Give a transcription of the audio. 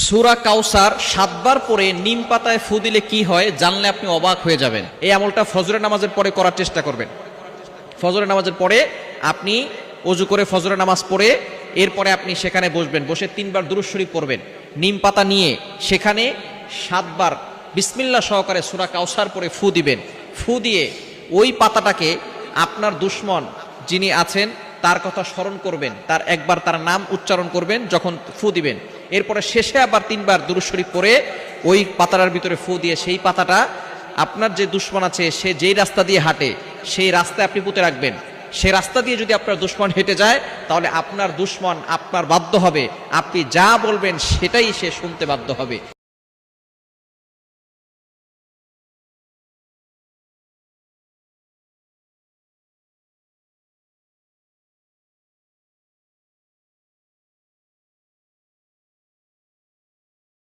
সূরা কাউসার 7 বার পরে নিম পাতায় ফু দিলে কি হয় জানলে আপনি অবাক হয়ে যাবেন। এই আমলটা ফজরের নামাজের পরে করার চেষ্টা করবেন। ফজরের নামাজের পরে আপনি ওযু করে ফজরের নামাজ পড়ে এরপরে আপনি সেখানে বসবেন, বসে 3 বার দুরূদ শরীফ পড়বেন, নিম পাতা নিয়ে সেখানে 7 বার বিসমিল্লাহ সহকারে সূরা কাউসার পরে ফু দিবেন। ফু দিয়ে ওই পাতাটাকে আপনার দুশমন যিনি আছেন তার কথা স্মরণ করবেন, তার একবার তার নাম উচ্চারণ করবেন যখন ফু দিবেন। এরপরে শেষে আবার 3 বার দুরূদ শরীফ পড়ে ওই পাতাটার ভিতরে ফু দিয়ে সেই পাতাটা আপনার যে দুশমন আছে সে যেই রাস্তা দিয়ে হাঁটে সেই রাস্তায় আপনি পুঁতে রাখবেন। সেই রাস্তা দিয়ে যদি আপনার দুশমন হেঁটে যায় তাহলে আপনার দুশমন আপনার বাধ্য হবে, আপনি যা বলবেন সেটাই সে শুনতে বাধ্য হবে।